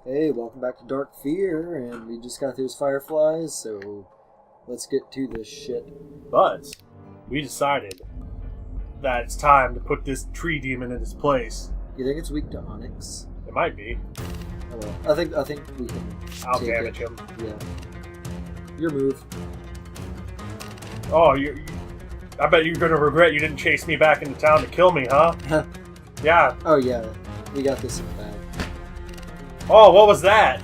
Hey, welcome back to Dark Fear, and we just got those fireflies, so let's get to this shit. But we decided that it's time to put this tree demon in its place. You think it's weak to onyx? It might be. Oh, well. I think we can. I'll take damage it. him. Yeah. Your move. Oh, I bet you're gonna regret you didn't chase me back into town to kill me, huh? Yeah. Oh yeah, we got this in the bag. Oh, what was that?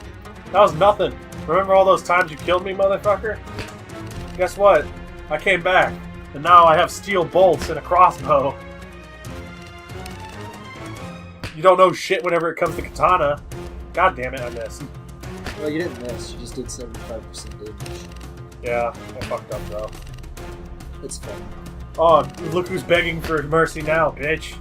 That was nothing. Remember all those times you killed me, motherfucker? Guess what? I came back, and now I have steel bolts and a crossbow. You don't know shit whenever it comes to katana. God damn it, I missed. Well, you didn't miss. You just did 75% damage. Yeah, I fucked up though. It's fun. Oh, look who's begging for mercy now, bitch.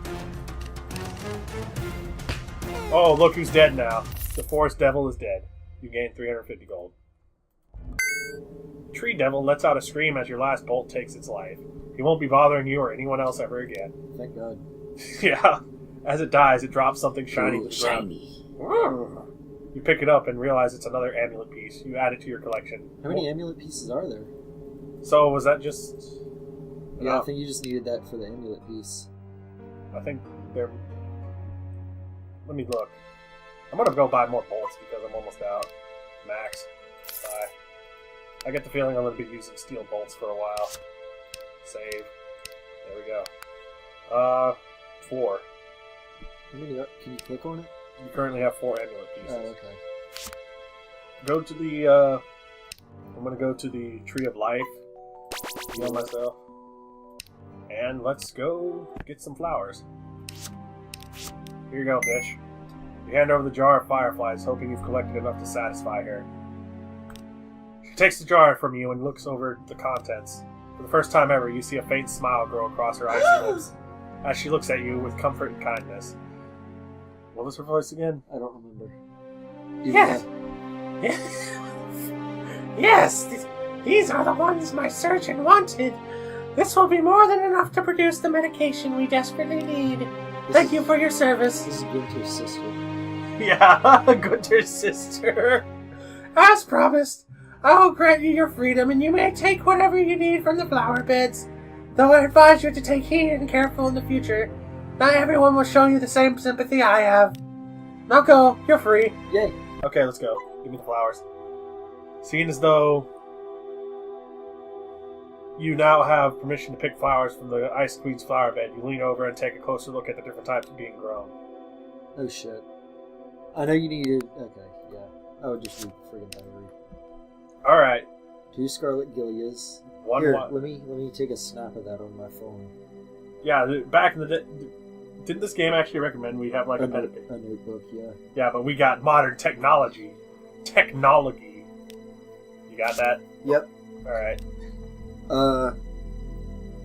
Oh, look who's dead now. The forest devil is dead. You gain 350 gold. Tree devil lets out a scream as your last bolt takes its life. He won't be bothering you or anyone else ever again. Thank God. Yeah. As it dies, it drops something shiny. Ooh, shiny. You pick it up and realize it's another amulet piece. You add it to your collection. How many amulet pieces are there? So, was that just... Yeah, I think you just needed that for the amulet piece. I think they're... Let me look. I'm gonna go buy more bolts because I'm almost out. Max. Bye. I get the feeling I'm gonna be using steel bolts for a while. Save. There we go. 4. How many are, can you click on it? You currently have 4 amulet pieces. Oh, okay. Go to the, I'm gonna go to the Tree of Life. Heal myself. And let's go get some flowers. Here you go, bitch. You hand over the jar of fireflies, hoping you've collected enough to satisfy her. She takes the jar from you and looks over the contents. For the first time ever, you see a faint smile grow across her icy lips as she looks at you with comfort and kindness. What was her voice again? I don't remember. Yes. Yes, these are the ones my surgeon wanted. This will be more than enough to produce the medication we desperately need. Thank you for your service. This is Gunter's sister. Yeah, Gunter's sister. As promised, I will grant you your freedom and you may take whatever you need from the flower beds. Though I advise you to take heed and careful in the future. Not everyone will show you the same sympathy I have. Now go, you're free. Yay. Okay, let's go. Give me the flowers. Seeing as though you now have permission to pick flowers from the Ice Queen's flower bed, you lean over and take a closer look at the different types being grown. Oh shit. I know you needed... Okay, yeah. I would just read the friggin' diary. Alright. 2 scarlet gilias. One. Here, let me take a snap of that on my phone. Yeah, back in the day... Didn't this game actually recommend we have like a pen and paper? A notebook, yeah. Yeah, but we got modern technology. Technology. You got that? Yep. Alright.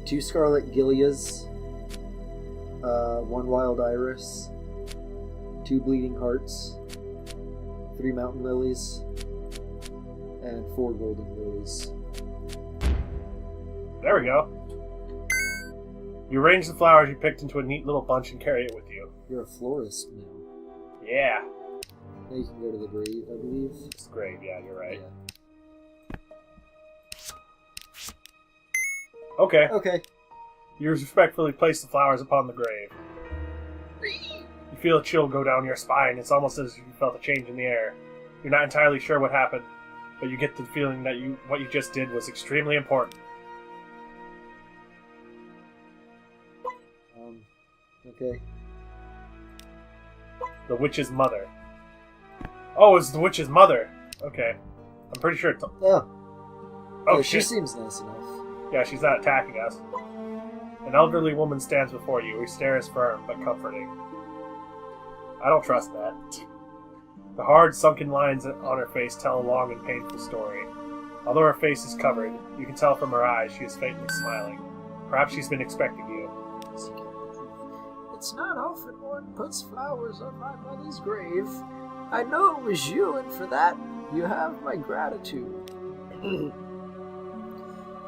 2 scarlet gilias. 1 wild iris. 2 bleeding hearts. 3 mountain lilies. And 4 golden lilies. There we go. You arrange the flowers you picked into a neat little bunch and carry it with you. You're a florist now. Yeah. Now you can go to the grave, I believe. It's great, yeah, you're right. Yeah. Okay. Okay. You respectfully place the flowers upon the grave. You feel a chill go down your spine. It's almost as if you felt a change in the air. You're not entirely sure what happened, but you get the feeling that what you just did was extremely important. Okay. The witch's mother. Oh, it's the witch's mother. Okay. I'm pretty sure it's... Oh. Oh, She shit. seems nice enough. Yeah, she's not attacking us. An elderly woman stands before you. Her stare is firm, but comforting. I don't trust that. The hard, sunken lines on her face tell a long and painful story. Although her face is covered, you can tell from her eyes she is faintly smiling. Perhaps she's been expecting you. It's not often one puts flowers on my mother's grave. I know it was you, and for that, you have my gratitude.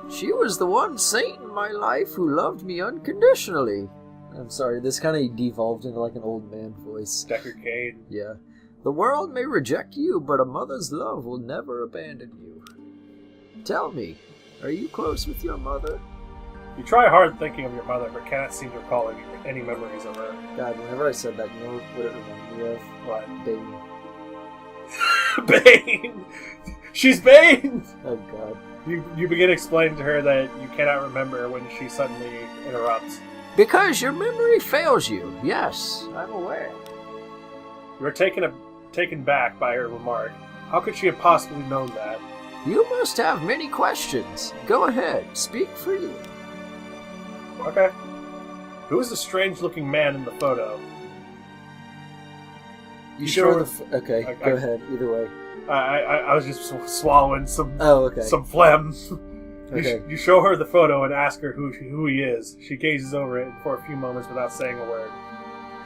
She was the one saint in my life who loved me unconditionally. I'm sorry, this kind of devolved into like an old man voice. Deckard Cain. Yeah. The world may reject you, but a mother's love will never abandon you. Tell me, are you close with your mother? You try hard thinking of your mother, but cannot seem to recall any memories of her. God, whenever I said that, you know what it reminded me of? What? Bane. Bane! She's Bane! Oh God. You begin explaining to her that you cannot remember when she suddenly interrupts. Because your memory fails you. Yes, I'm aware. You are taken back by her remark. How could she have possibly known that? You must have many questions. Go ahead, speak freely. Okay. Who is the strange-looking man in the photo? You show sure her okay, go ahead. Either way. I was just swallowing some Okay. some phlegm. Okay. You show her the photo and ask her who he is. She gazes over it for a few moments without saying a word.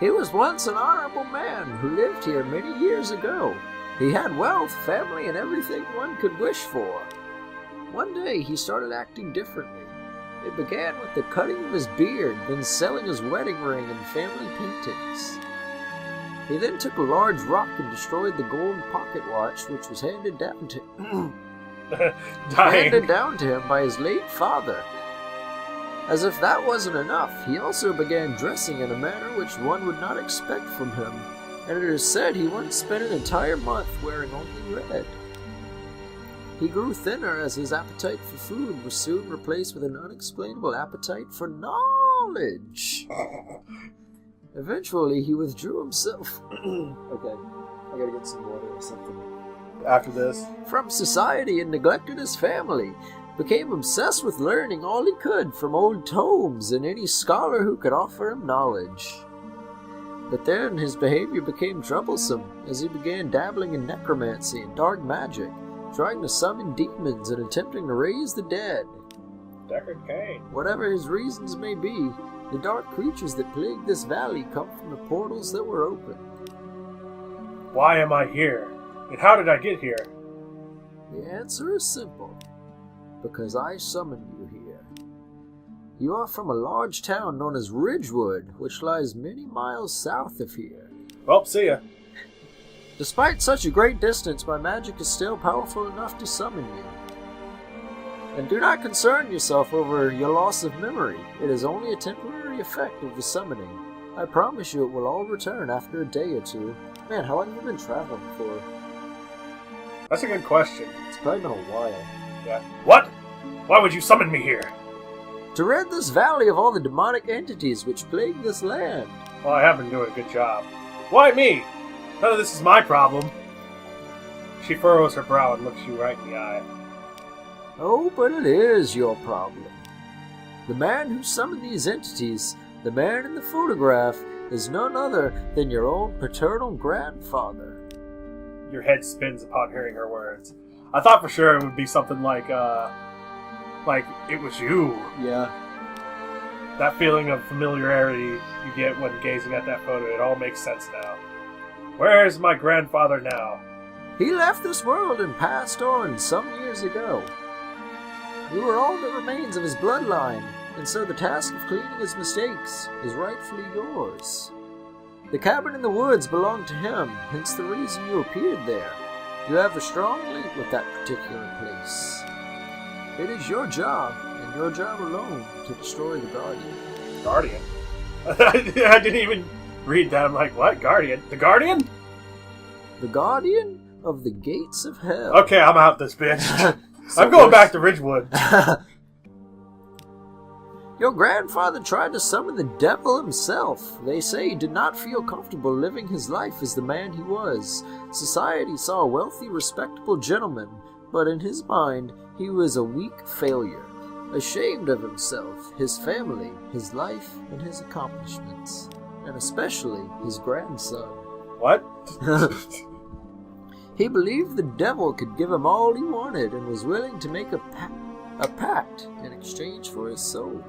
He was once an honorable man who lived here many years ago. He had wealth, family, and everything one could wish for. One day he started acting differently. It began with the cutting of his beard, then selling his wedding ring and family paintings. He then took a large rock and destroyed the gold pocket watch, which was handed down to him by his late father. As if that wasn't enough, he also began dressing in a manner which one would not expect from him, and it is said he once spent an entire month wearing only red. He grew thinner as his appetite for food was soon replaced with an unexplainable appetite for knowledge. Eventually, he withdrew himself Okay. I gotta get some water or something. After this, from society and neglected his family, became obsessed with learning all he could from old tomes and any scholar who could offer him knowledge. But then his behavior became troublesome as he began dabbling in necromancy and dark magic, trying to summon demons and attempting to raise the dead. Deckard Cain. Whatever his reasons may be, the dark creatures that plague this valley come from the portals that were open. Why am I here? And how did I get here? The answer is simple. Because I summoned you here. You are from a large town known as Ridgewood, which lies many miles south of here. Well, see ya. Despite such a great distance, my magic is still powerful enough to summon you. And do not concern yourself over your loss of memory. It is only a temporary effect of the summoning. I promise you it will all return after a day or two. Man, how long have you been traveling for? That's a good question. It's probably been a while. Yeah. What? Why would you summon me here? To rid this valley of all the demonic entities which plague this land. Well, I have been doing a good job. Why me? None of this is my problem. She furrows her brow and looks you right in the eye. Oh, but it is your problem. The man who summoned these entities, the man in the photograph, is none other than your own paternal grandfather. Your head spins upon hearing her words. I thought for sure it would be something like it was you. Yeah. That feeling of familiarity you get when gazing at that photo, it all makes sense now. Where is my grandfather now? He left this world and passed on some years ago. You are all that remains of his bloodline, and so the task of cleaning his mistakes is rightfully yours. The cabin in the woods belonged to him, hence the reason you appeared there. You have a strong link with that particular place. It is your job, and your job alone, to destroy the Guardian. Guardian? I didn't even read that. I'm like, what? Guardian? The Guardian? The Guardian of the Gates of Hell. Okay, I'm out this bitch. I'm going back to Ridgewood. Your grandfather tried to summon the devil himself. They say he did not feel comfortable living his life as the man he was. Society saw a wealthy, respectable gentleman, but in his mind, he was a weak failure, ashamed of himself, his family, his life, and his accomplishments, and especially his grandson. What? He believed the devil could give him all he wanted and was willing to make a pact in exchange for his soul.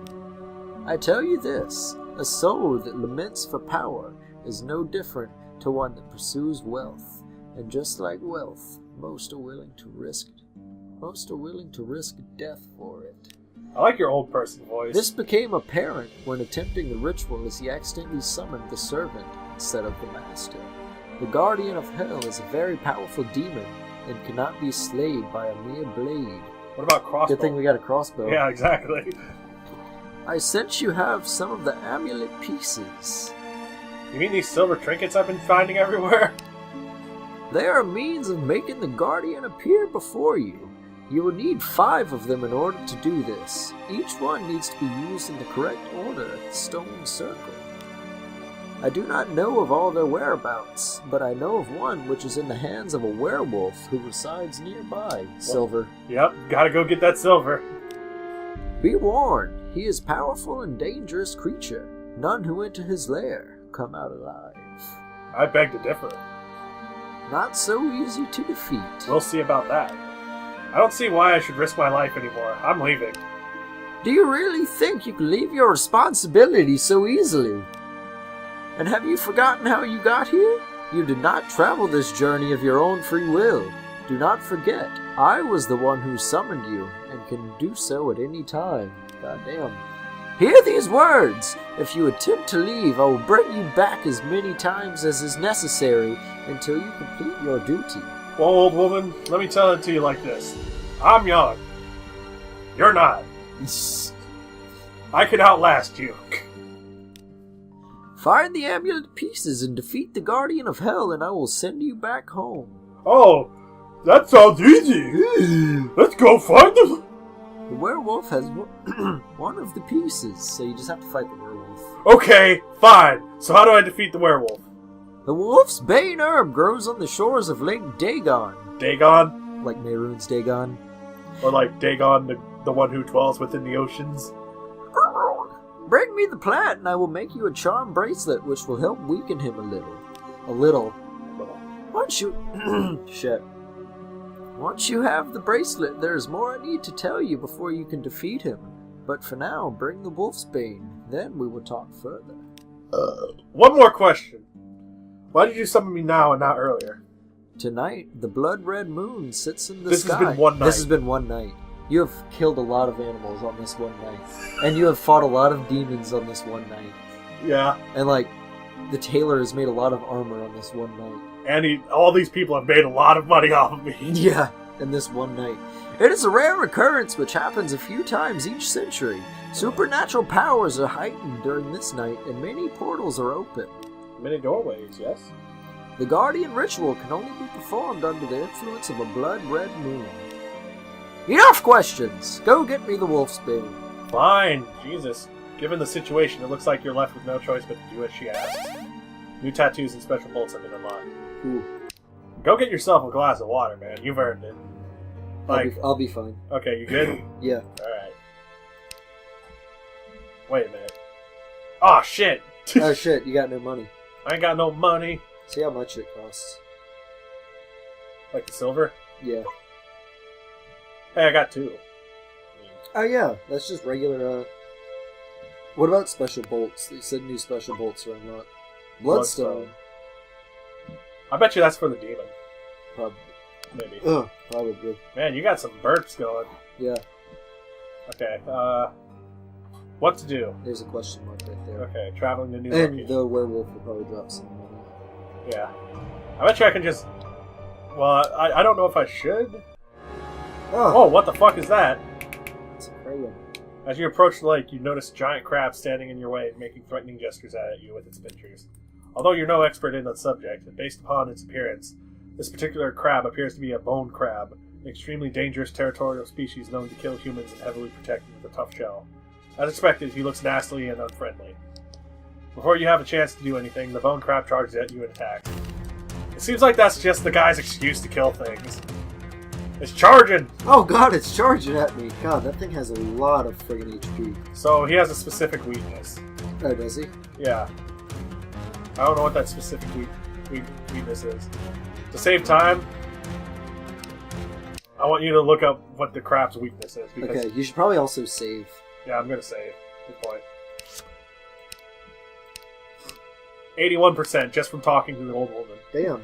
I tell you this, a soul that laments for power is no different to one that pursues wealth, and just like wealth, most are willing to risk death for it. I like your old person voice. This became apparent when attempting the ritual as he accidentally summoned the servant instead of the master. The Guardian of Hell is a very powerful demon and cannot be slayed by a mere blade. What about crossbow? Good thing we got a crossbow. Yeah, exactly. I sense you have some of the amulet pieces. You mean these silver trinkets I've been finding everywhere? They are a means of making the Guardian appear before you. You will need 5 of them in order to do this. Each one needs to be used in the correct order at the stone circle. I do not know of all their whereabouts, but I know of one which is in the hands of a werewolf who resides nearby. Silver. Yep, gotta go get that silver. Be warned, he is a powerful and dangerous creature. None who enter his lair come out alive. I beg to differ. Not so easy to defeat. We'll see about that. I don't see why I should risk my life anymore. I'm leaving. Do you really think you can leave your responsibility so easily? And have you forgotten how you got here? You did not travel this journey of your own free will. Do not forget, I was the one who summoned you, and can do so at any time. Goddamn. Hear these words! If you attempt to leave, I will bring you back as many times as is necessary until you complete your duty. Well, old woman, let me tell it to you like this. I'm young. You're not. I can outlast you. Find the amulet pieces and defeat the Guardian of Hell, and I will send you back home. Oh, that sounds easy. Let's go find them. The werewolf has one of the pieces, so you just have to fight the werewolf. Okay, fine. So how do I defeat the werewolf? The wolf's bane herb grows on the shores of Lake Dagon. Dagon? Like Mehrunes Dagon. Or like Dagon, the one who dwells within the oceans? Bring me the plant and I will make you a charm bracelet which will help weaken him a little. A little. Once you... Shit. Once you have the bracelet, there is more I need to tell you before you can defeat him. But for now, bring the wolf's bane. Then we will talk further. One more question. Why did you summon me now and not earlier? Tonight, the blood-red moon sits in the This sky. has been one night. This has been one night. You have killed a lot of animals on this one night. And you have fought a lot of demons on this one night. Yeah. And, like, the tailor has made a lot of armor on this one night. And all these people have made a lot of money off of me. Yeah, in this one night. It is a rare occurrence which happens a few times each century. Supernatural powers are heightened during this night, and many portals are open. Many doorways, yes? The Guardian ritual can only be performed under the influence of a blood-red moon. Enough questions! Go get me the wolf's bane. Fine. Jesus. Given the situation, it looks like you're left with no choice but to do as she asks. New tattoos and special bolts have been unlocked. Cool. Go get yourself a glass of water, man. You've earned it. I'll be fine. Okay, you good? Yeah. Alright. Wait a minute. Oh shit! Oh shit, you got no money. I ain't got no money. See how much it costs. Like the silver? Yeah. Hey, I got 2. Oh yeah, that's just regular, What about special bolts? They said new special bolts are unlocked. Bloodstone. I bet you that's for the demon. Probably. Maybe. Probably. Man, you got some burps going. Yeah. Okay, what to do? There's a question mark right there. Okay, traveling to new And location. the werewolf will probably drop some money. Yeah. I bet you I can just... Well, I don't know if I should. Oh, what the fuck is that? It's a crayon. As you approach the lake, you notice a giant crab standing in your way, making threatening gestures at you with its pincers. Although you're no expert in the subject, and based upon its appearance, this particular crab appears to be a bone crab, an extremely dangerous territorial species known to kill humans and heavily protected with a tough shell. As expected, he looks nasty and unfriendly. Before you have a chance to do anything, the bone crab charges at you and attacks. It seems like that's just the guy's excuse to kill things. It's charging! Oh god, it's charging at me. God, that thing has a lot of friggin' HP. So he has a specific weakness. Oh, does he? Yeah. I don't know what that specific weakness is. To save time, I want you to look up what the crab's weakness is. Because, Okay, you should probably also save. Yeah, I'm gonna save. Good point. 81% just from talking to the old woman. Damn.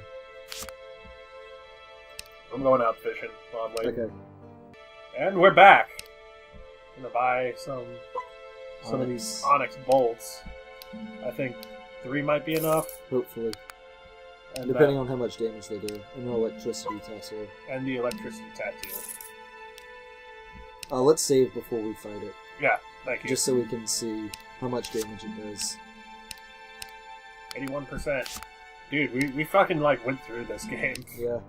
I'm going out fishing while I'm waiting. Okay. And we're back. I'm gonna buy some of Onyx. these onyx bolts. I think 3 might be enough. Hopefully. And, Depending on how much damage they do. And the electricity tattoo. And the electricity tattoo. Let's save before we fight it. Yeah, thank you. Just so we can see how much damage it does. 81%. Dude, we fucking, like, went through this game. Yeah.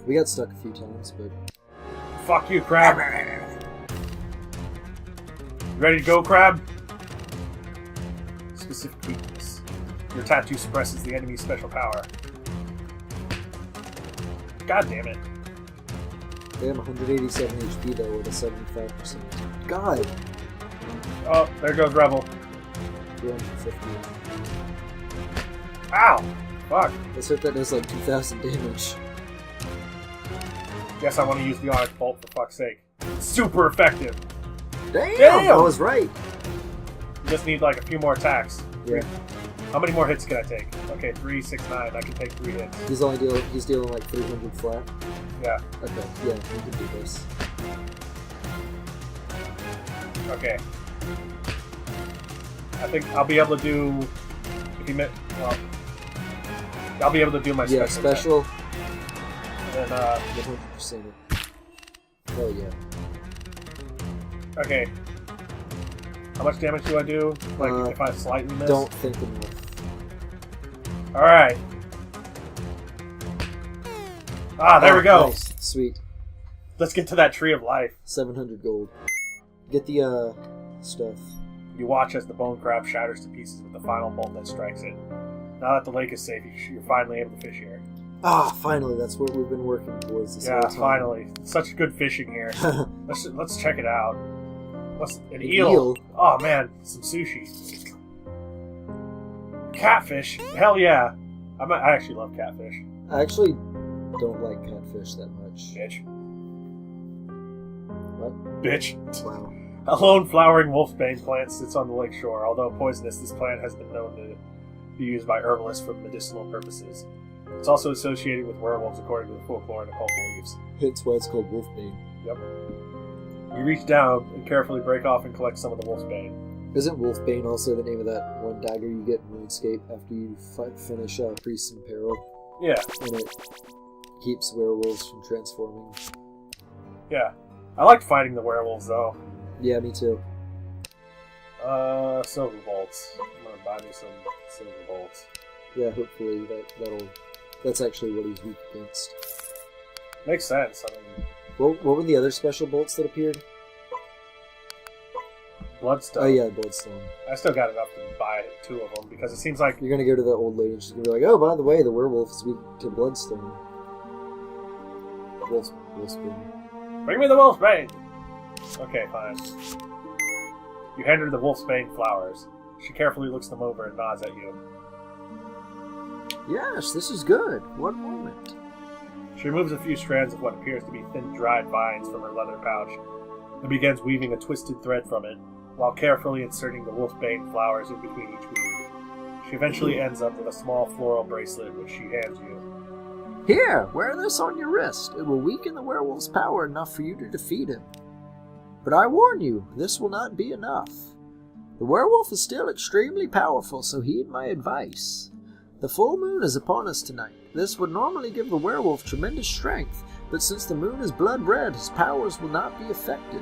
We got stuck a few times, but... Fuck you, Crab! Ready to go, Crab? Specific weakness. Your tattoo suppresses the enemy's special power. God damn it. They have 187 HP though with a 75%. God! Oh, there goes Rebel. 350. Ow! Fuck. Let's hope that does like 2,000 damage. Guess I want to use the Onyx Bolt for fuck's sake. It's super effective. Damn! I was right! You just need like a few more attacks. Yeah. How many more hits can I take? Okay, 3, 6, 9. I can take 3 hits. He's dealing like 300 flat. Yeah. Okay, yeah, we can do this. Okay. I think I'll be able to do. If you well, I'll be able to do my special. Yeah, special. And 100%. Hell yeah. Okay. How much damage do I do? Like if I slightly miss? Don't think enough. Alright. Ah, there we go. Nice. Sweet. Let's get to that Tree of Life. 700 gold. Get the stuff. You watch as the bone crab shatters to pieces with the final bolt that strikes it. Now that the lake is safe, you're finally able to fish here. Ah, finally, that's what we've been working towards this whole Yeah, time. finally. Such good fishing here. Let's check it out. What's an eel? eel? Oh man, some sushi. Catfish? Hell yeah. I actually love catfish. I actually don't like catfish that much. Bitch. What? Bitch. Wow. A lone flowering wolfbane plant sits on the lake shore. Although poisonous, this plant has been known to be used by herbalists for medicinal purposes. It's also associated with werewolves according to the folklore and occult beliefs. Hence why it's called wolfbane. Yep. You reach down and carefully break off and collect some of the wolfbane. Isn't wolfbane also the name of that one dagger you get in RuneScape after you finish Priest in Peril? Yeah. And it keeps werewolves from transforming. Yeah. I liked fighting the werewolves though. Yeah, me too. Silver bolts. I'm gonna buy me some silver bolts. Yeah, hopefully that's actually what he's weak against. Makes sense. I mean, What were the other special bolts that appeared? Bloodstone. Oh yeah, Bloodstone. I still got enough to buy 2 of them because it seems like You're gonna go to the old lady and she's gonna be like, oh, by the way, the werewolf is weak to Bloodstone. Wolfsbane. bring me the wolfbane. Okay, fine. You hand her the wolfsbane flowers. She carefully looks them over and nods at you. Yes, this is good. One moment. She removes a few strands of what appears to be thin, dried vines from her leather pouch and begins weaving a twisted thread from it, while carefully inserting the wolfbane flowers in between each weave. She eventually ends up with a small floral bracelet, which she hands you. Here, wear this on your wrist. It will weaken the werewolf's power enough for you to defeat him. But I warn you, this will not be enough. The werewolf is still extremely powerful, so heed my advice. The full moon is upon us tonight. This would normally give the werewolf tremendous strength, but since the moon is blood red, his powers will not be affected.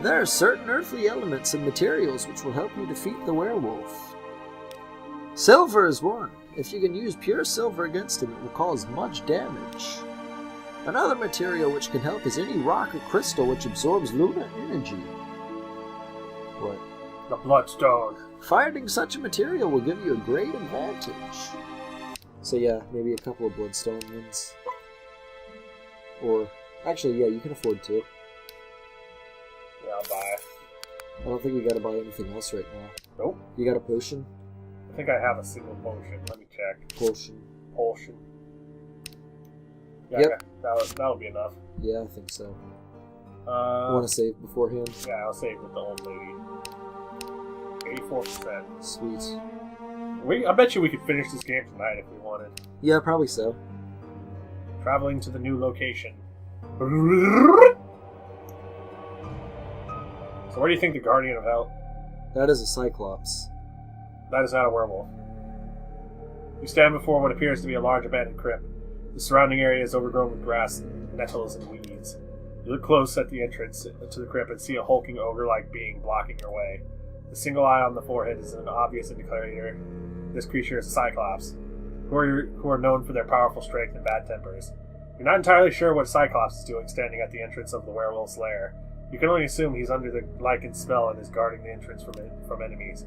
There are certain earthly elements and materials which will help you defeat the werewolf. Silver is one. If you can use pure silver against him, it will cause much damage. Another material which can help is any rock or crystal which absorbs lunar energy. What? The bloodstone. Finding such a material will give you a great advantage. So yeah, maybe a couple of Bloodstone ones. Or, actually, yeah, you can afford to. Yeah, I'll buy. I don't think we gotta buy anything else right now. Nope. You got a potion? I think I have a single potion. Let me check. Potion. Yeah, Yep. that'll be enough. Yeah, I think so. Uh, Want to save beforehand? Yeah, I'll save with the old lady. 84%. Sweet. I bet you we could finish this game tonight if we wanted. Yeah, probably so. Traveling to the new location. So where do you think the Guardian of Hell? That is a Cyclops. That is not a werewolf. You stand before what appears to be a large abandoned crypt. The surrounding area is overgrown with grass, nettles, and weeds. You look close at the entrance to the crypt and see a hulking ogre-like being blocking your way. The single eye on the forehead is an obvious indicator this creature is a Cyclops, who are known for their powerful strength and bad tempers. You're not entirely sure what Cyclops is doing standing at the entrance of the werewolf's lair. You can only assume he's under the lichen spell and is guarding the entrance from enemies.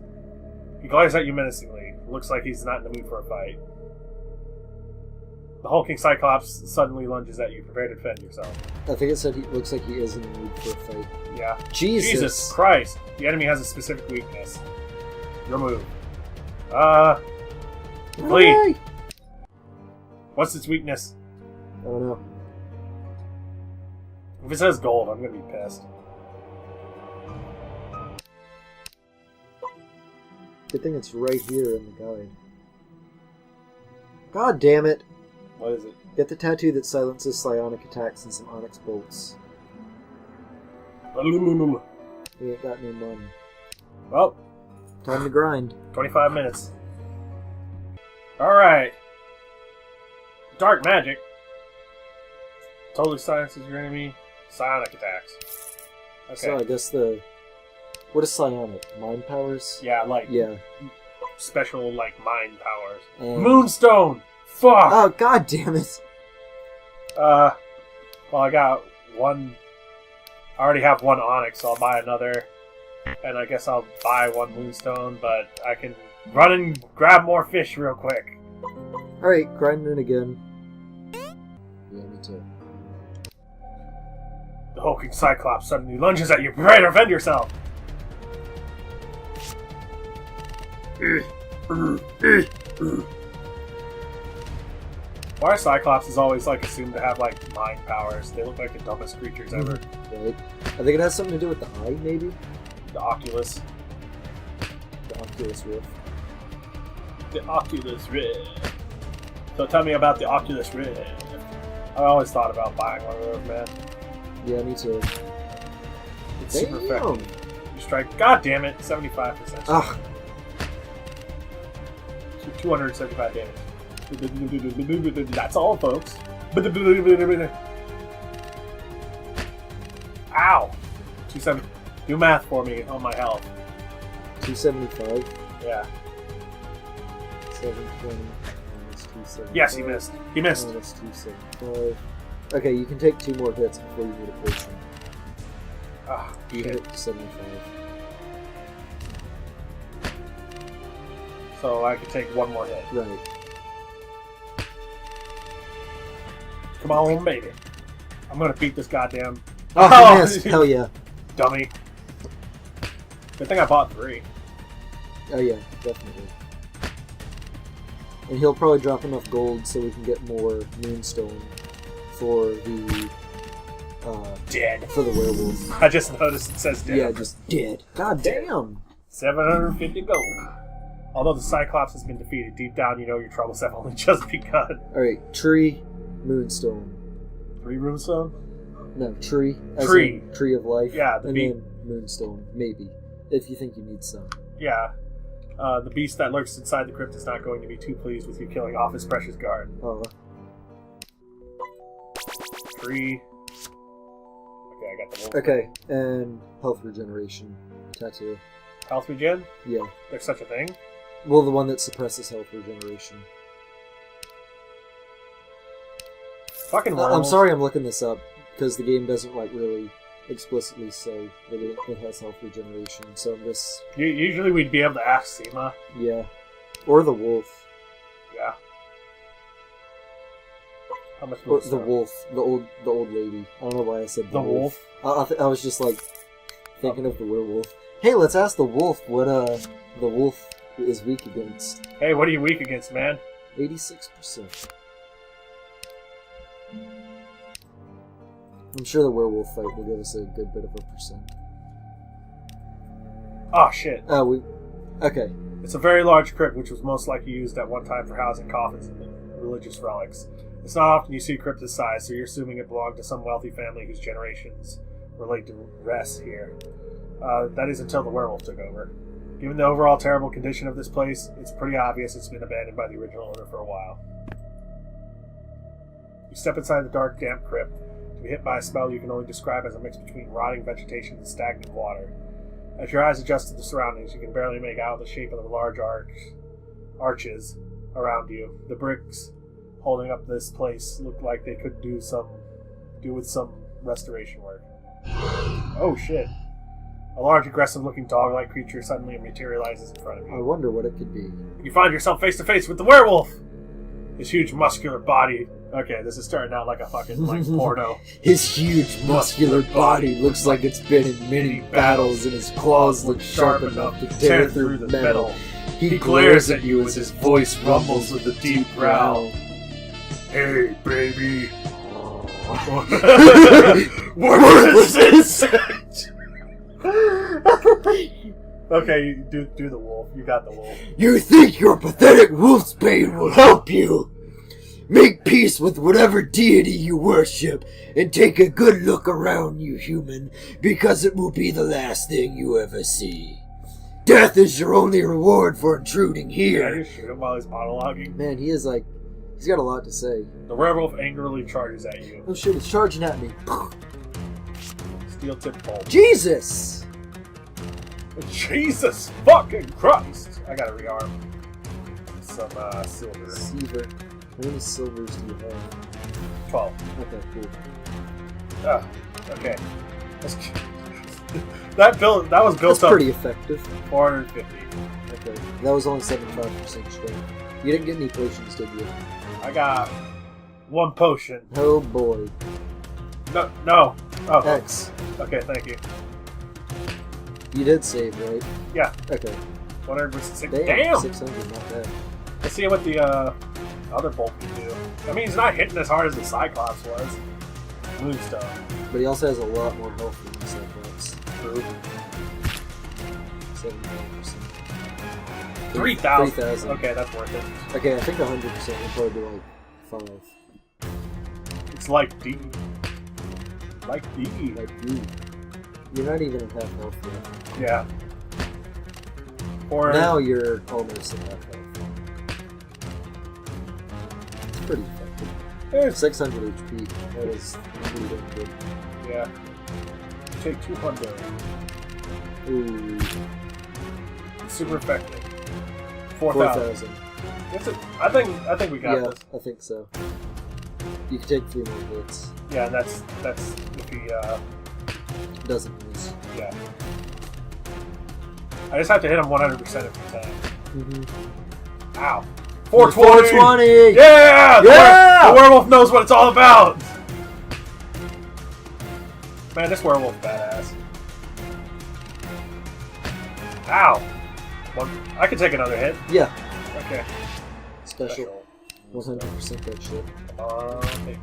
He glares at you menacingly. Looks like he's not in the mood for a fight. The hulking Cyclops suddenly lunges at you. Prepare to defend yourself. I think it said he looks like he is in the mood for a fight. Yeah. Jesus Christ! The enemy has a specific weakness. Your move. Flee! Okay. What's its weakness? I don't know. If it says gold, I'm gonna be pissed. Good thing it's right here in the guide. God damn it! What is it? Get the tattoo that silences psionic attacks and some onyx bolts. We ain't got no money. Well, Time to grind. 25 minutes. Alright. Dark magic. Totally silences your enemy. Psionic attacks. Okay. So I guess what is psionic? Mind powers? Yeah, like Yeah. special like mind powers. And... Moonstone! Fuck! Oh, god damn it! Well, I got one. I already have one onyx, so I'll buy another. And I guess I'll buy one moonstone, but I can run and grab more fish real quick. Alright, grinding again. Yeah, me too. The hulking Cyclops suddenly lunges at you. Prepare to defend yourself! Why are Cyclops always like assumed to have like mind powers? They look like the dumbest creatures ever. Right. I think it has something to do with the eye, maybe? The Oculus. The Oculus Rift. The Oculus Rift. So tell me about the Oculus Rift. I always thought about buying one of those, man. Yeah, me too. It's super effective. You strike. God damn it! 75%. Ugh. 275 damage. That's all, folks. Ow! 270. Do math for me on my health. 275. Yeah. 720 minus 275. Yes, he missed. He missed. Minus 275. Okay, you can take 2 more hits before you need a potion. Ah, You shit. hit 75. So I can take 1 more hit. Right. Come on, baby. I'm gonna beat this goddamn Oh, he missed! Hell yeah. dummy. Good thing I bought 3. Oh yeah, definitely. And he'll probably drop enough gold so we can get more moonstone for the Dead. for the werewolf. I just noticed it says dead. Yeah, just dead. God damn. 750 gold. Although the Cyclops has been defeated, deep down you know your troubles have only just begun. Alright, tree, moonstone. 3 runestone? No, tree. As Tree. in tree of life. Yeah, the and bee- then moonstone, maybe. If you think you need some. Yeah. The beast that lurks inside the crypt is not going to be too pleased with you killing off his precious guard. 3. Okay, I got the wolf. Okay, and health regeneration tattoo. Health regen? Yeah. There's such a thing? Well, the one that suppresses health regeneration. Fucking I'm werewolves. sorry I'm looking this up, because the game doesn't like really explicitly say that it has health regeneration, so I'm just... Usually we'd be able to ask Seema. Yeah. Or the wolf. Yeah. How much Or was the wolf. The old lady. I don't know why I said The wolf? I was just like thinking of the werewolf. Hey, let's ask the wolf what the wolf is weak against. Hey, what are you weak against, man? 86%. I'm sure the werewolf fight will give us a good bit of a percent. Oh, shit. Okay. It's a very large crypt, which was most likely used at one time for housing coffins and religious relics. It's not often you see a crypt this size, so you're assuming it belonged to some wealthy family whose generations relate to rest here. That is until the werewolf took over. Given the overall terrible condition of this place, it's pretty obvious it's been abandoned by the original owner for a while. You step inside the dark, damp crypt to be hit by a smell you can only describe as a mix between rotting vegetation and stagnant water. As your eyes adjust to the surroundings, you can barely make out the shape of the large arches around you. The bricks holding up this place look like they could do with some restoration work. Oh shit. A large, aggressive-looking dog-like creature suddenly materializes in front of I you. wonder what it could be. You find yourself face-to-face with the werewolf! His huge, muscular body... Okay, this is starting out like a fucking, porno. His huge, muscular body looks like it's been in many battles, and his claws look sharp enough to tear through the metal. He glares at you as his voice rumbles with a deep growl. Hey, baby. Worthless insect! Okay, do the wolf. You got the wolf. You think your pathetic wolfsbane will help you? Make peace with whatever deity you worship, and take a good look around, you human, because it will be the last thing you ever see. Death is your only reward for intruding Yeah, here. you shoot him while he's monologuing. Man, he's got a lot to say. The werewolf angrily charges at you. Oh shit, it's charging at me. Steel-tipped bolt. Jesus! Jesus fucking Christ! I gotta rearm. Some silver. Silver. How many silvers do you have? 12. Okay, cool. Ah, okay. That was built That's up pretty effective. 450. Okay, that was only 75% strength. You didn't get any potions, did you? I got one potion. Oh boy. No. Oh, X. okay, thank you. You did save, right? Yeah. Okay. 100%. Damn! Damn! 600, not bad. Let's see what the other bolt can do. I mean, he's not hitting as hard as the Cyclops was. Moonstone. But he also has a lot more health than the Cyclops. True. 79%. 3,000. 3,000. Okay, that's worth it. Okay, I think 100% would probably be like 5. It's like D. Like D. Like you. You're not even at half health yet. Yeah. Or Now you're almost at half health. It's pretty effective. there's 600 HP. That is pretty damn good. yeah. Take 200. Ooh. It's super effective. 4,000. 4,000. That's it. I think we got Yeah, this. I think so. You can take 3 more hits. Yeah, that's if he Doesn't miss. yeah. I just have to hit him 100% every time. Mm-hmm. Ow. 420! 420! Yeah! Yeah! The werewolf knows what it's all about! Man, this werewolf's badass. Ow! I can take another hit. Yeah. Okay. Special. 100% that shit. Okay.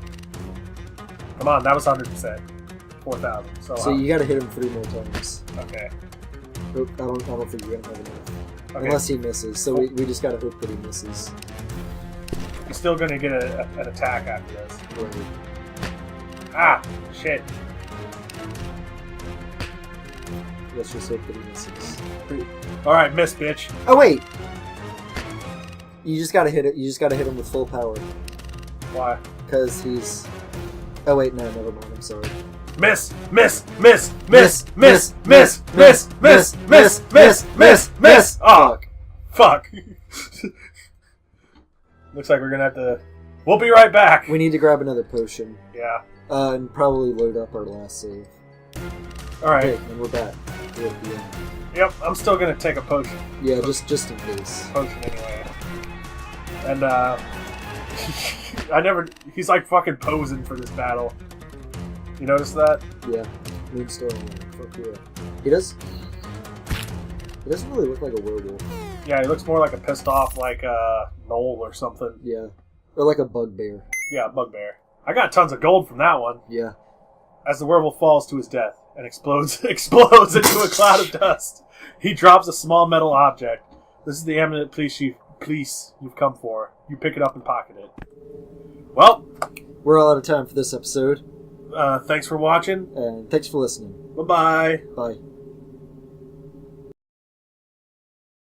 Come on, that was 100%. 4,000. So you gotta hit him 3 more times. Okay. I don't think you're gonna have enough. Okay. Unless he misses. So we just gotta hope that he misses. He's still gonna get an attack after this. Right. Ah! Shit. Let's just hope that he misses. Alright, miss, bitch. Oh wait! You just gotta hit it. You just gotta hit him with full power. Why? Because he's... Oh wait, no, never mind. I'm sorry. Miss! Miss! Miss! Miss! Miss! Miss! Miss! Miss! Miss! Miss! Miss! Miss! Oh! Fuck. Looks like we're gonna have to... We'll be right back! We need to grab another potion. Yeah. And probably load up our last save. Alright. Okay, and we're back. We're at the end. Yep, I'm still gonna take a potion. Yeah, just in case. Potion anyway. And, he's like fucking posing for this battle. You notice that? Yeah. Moonstone. Fuck yeah. He doesn't really look like a werewolf. Yeah, he looks more like a pissed off, like, gnoll or something. Yeah. Or like a bugbear. Yeah, bugbear. I got tons of gold from that one. Yeah. As the werewolf falls to his death and explodes into a cloud of dust, he drops a small metal object. This is the eminent police you've come for. You pick it up and pocket it. Well, we're all out of time for this episode. Thanks for watching. And thanks for listening. Bye-bye. Bye.